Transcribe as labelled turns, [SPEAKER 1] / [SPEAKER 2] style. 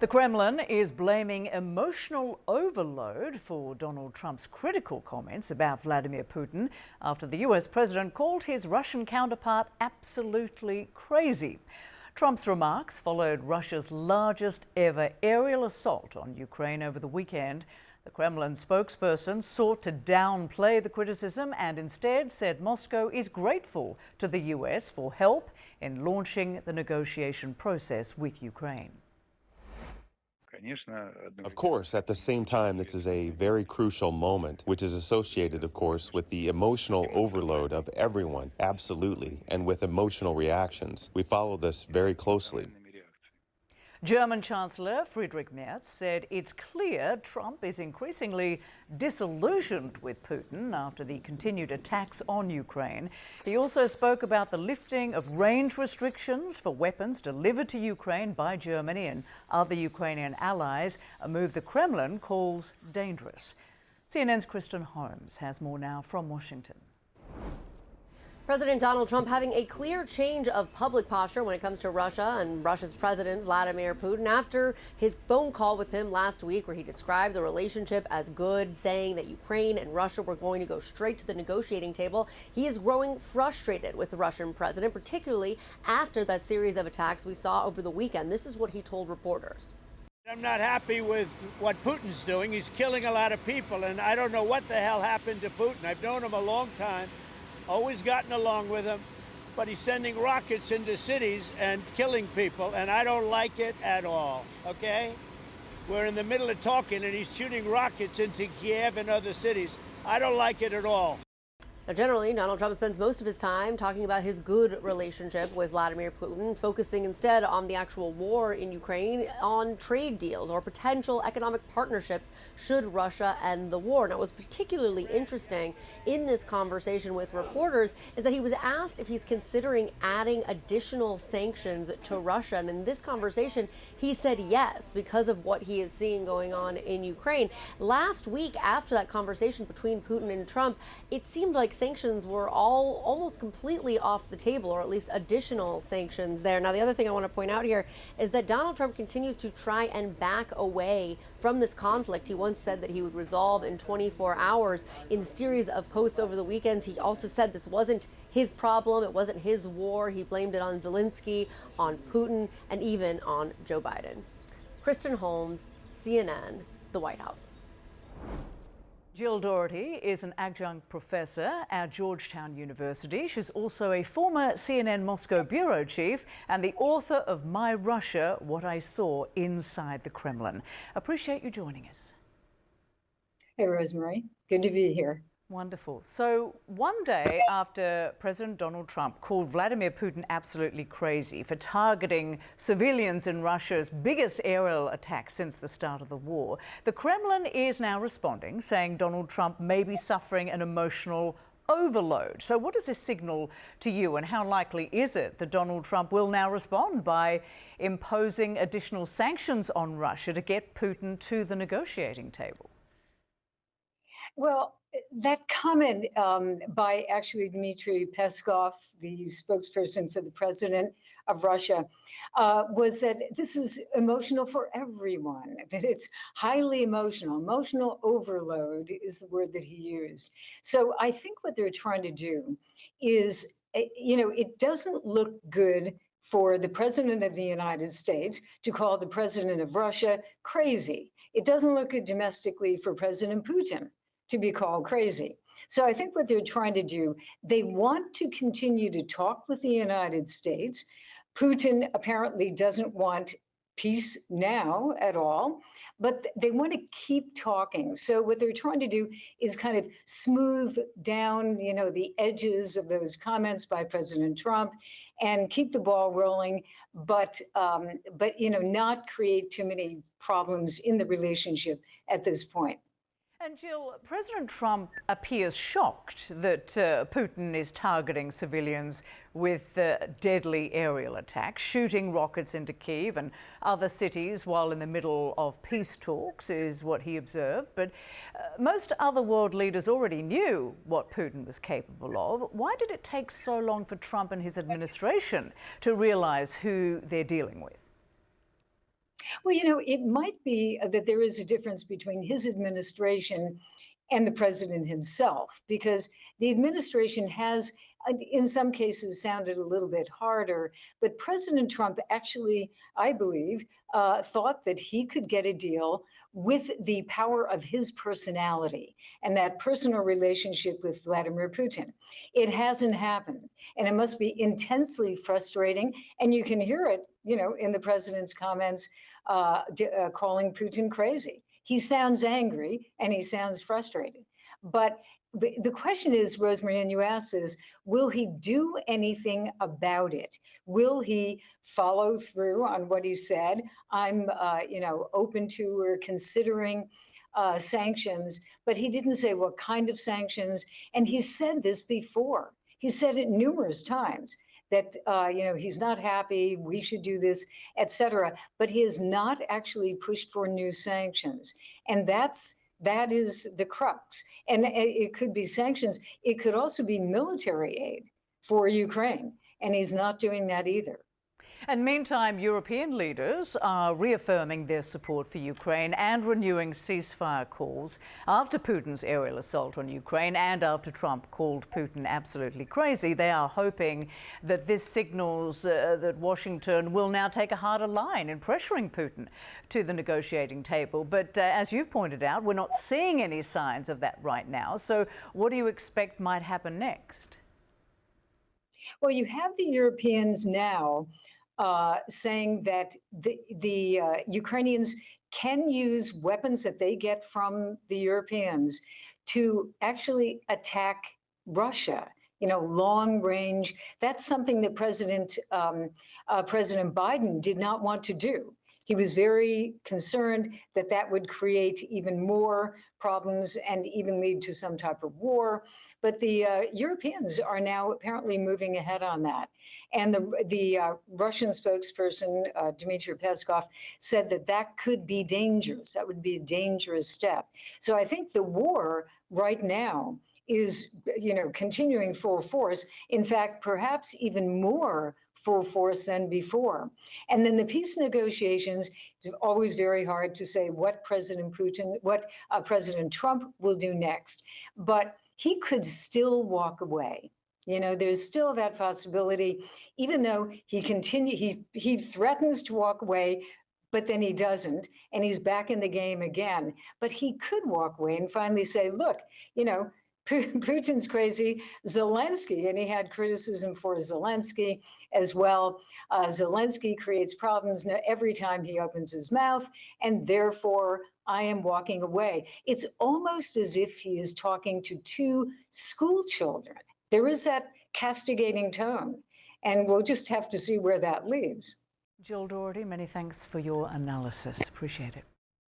[SPEAKER 1] The Kremlin is blaming emotional overload for Donald Trump's critical comments about Vladimir Putin after the US president called his Russian counterpart absolutely crazy. Trump's remarks followed Russia's largest ever aerial assault on Ukraine over the weekend. The Kremlin spokesperson sought to downplay the criticism and instead said Moscow is grateful to the US for help in launching the negotiation process with Ukraine.
[SPEAKER 2] Of course, at the same time, this is a very crucial moment, which is associated, of course, with the emotional overload of everyone, absolutely, and with emotional reactions. We follow this very closely.
[SPEAKER 1] German Chancellor Friedrich Merz said it's clear Trump is increasingly disillusioned with Putin after the continued attacks on Ukraine. He also spoke about the lifting of range restrictions for weapons delivered to Ukraine by Germany and other Ukrainian allies, a move the Kremlin calls dangerous. CNN's Kristen Holmes has more now from Washington.
[SPEAKER 3] President Donald Trump having a clear change of public posture when it comes to Russia and Russia's President Vladimir Putin after his phone call with him last week, where he described the relationship as good, saying that Ukraine and Russia were going to go straight to the negotiating table. He is growing frustrated with the Russian president, particularly after that series of attacks we saw over the weekend. This is what he told reporters.
[SPEAKER 4] I'm not happy with what Putin's doing. He's killing a lot of people, and I don't know what the hell happened to Putin. I've known him a long time. Always gotten along with him, but he's sending rockets into cities and killing people, and I don't like it at all, okay? We're in the middle of talking, and he's shooting rockets into Kiev and other cities. I don't like it at all.
[SPEAKER 3] Now, generally, Donald Trump spends most of his time talking about his good relationship with Vladimir Putin, focusing instead on the actual war in Ukraine, on trade deals or potential economic partnerships should Russia end the war. Now, what's particularly interesting in this conversation with reporters is that he was asked if he's considering adding additional sanctions to Russia. And in this conversation, he said yes, because of what he is seeing going on in Ukraine. Last week, after that conversation between Putin and Trump, it seemed like sanctions were all almost completely off the table, or at least additional sanctions there. Now, the other thing I want to point out here is that Donald Trump continues to try and back away from this conflict. He once said that he would resolve in 24 hours. In a series of posts over the weekends, he also said this wasn't his problem, it wasn't his war. He blamed it on Zelensky, on Putin, and even on Joe Biden. Kristen Holmes, CNN, the White House.
[SPEAKER 1] Jill Doherty is an adjunct professor at Georgetown University. She's also a former CNN Moscow bureau chief and the author of My Russia, What I Saw Inside the Kremlin. Appreciate you joining us.
[SPEAKER 5] Hey, Rosemary. Good to be here.
[SPEAKER 1] Wonderful. So one day after President Donald Trump called Vladimir Putin absolutely crazy for targeting civilians in Russia's biggest aerial attack since the start of the war, the Kremlin is now responding, saying Donald Trump may be suffering an emotional overload. So what does this signal to you, and how likely is it that Donald Trump will now respond by imposing additional sanctions on Russia to get Putin to the negotiating table?
[SPEAKER 5] Well, that comment by actually Dmitry Peskov, the spokesperson for the president of Russia, was that this is emotional for everyone, that it's highly emotional. Emotional overload is the word that he used. So I think what they're trying to do is, it doesn't look good for the president of the United States to call the president of Russia crazy. It doesn't look good domestically for President Putin to be called crazy. So I think what they're trying to do, they want to continue to talk with the United States. Putin apparently doesn't want peace now at all, but they want to keep talking. So what they're trying to do is kind of smooth down, the edges of those comments by President Trump and keep the ball rolling, but not create too many problems in the relationship at this point.
[SPEAKER 1] And Jill, President Trump appears shocked that Putin is targeting civilians with deadly aerial attacks, shooting rockets into Kyiv and other cities while in the middle of peace talks, is what he observed. But most other world leaders already knew what Putin was capable of. Why did it take so long for Trump and his administration to realize who they're dealing with?
[SPEAKER 5] Well, it might be that there is a difference between his administration and the president himself, because the administration has, in some cases, sounded a little bit harder. But President Trump actually, I believe, thought that he could get a deal with the power of his personality and that personal relationship with Vladimir Putin. It hasn't happened, and it must be intensely frustrating. And you can hear it, in the president's comments calling Putin crazy. He sounds angry and he sounds frustrated. But the question is, Rosemary, and you asked is, will he do anything about it? Will he follow through on what he said? I'm, open to or considering sanctions, but he didn't say what kind of sanctions. And he said this before. He said it numerous times that, he's not happy, we should do this, et cetera. But he has not actually pushed for new sanctions. And that is the crux. And it could be sanctions. It could also be military aid for Ukraine. And he's not doing that either.
[SPEAKER 1] And meantime, European leaders are reaffirming their support for Ukraine and renewing ceasefire calls after Putin's aerial assault on Ukraine and after Trump called Putin absolutely crazy. They are hoping that this signals that Washington will now take a harder line in pressuring Putin to the negotiating table. But as you've pointed out, we're not seeing any signs of that right now. So what do you expect might happen next?
[SPEAKER 5] Well, you have the Europeans now saying that the Ukrainians can use weapons that they get from the Europeans to actually attack Russia, long range. That's something that President Biden did not want to do. He was very concerned that that would create even more problems and even lead to some type of war. But the Europeans are now apparently moving ahead on that. And the Russian spokesperson, Dmitry Peskov, said that that could be dangerous. That would be a dangerous step. So I think the war right now is, continuing full force. In fact, perhaps even more full force than before. And then the peace negotiations, it's always very hard to say what President Trump will do next. But he could still walk away. There's still that possibility, even though he threatens to walk away, but then he doesn't, and he's back in the game again. But he could walk away and finally say, look, Putin's crazy, Zelensky, and he had criticism for Zelensky as well. Zelensky creates problems every time he opens his mouth, and therefore I am walking away. It's almost as if he is talking to two school children. There is that castigating tone, and we'll just have to see where that leads.
[SPEAKER 1] Jill Doherty, many thanks for your analysis. Appreciate it.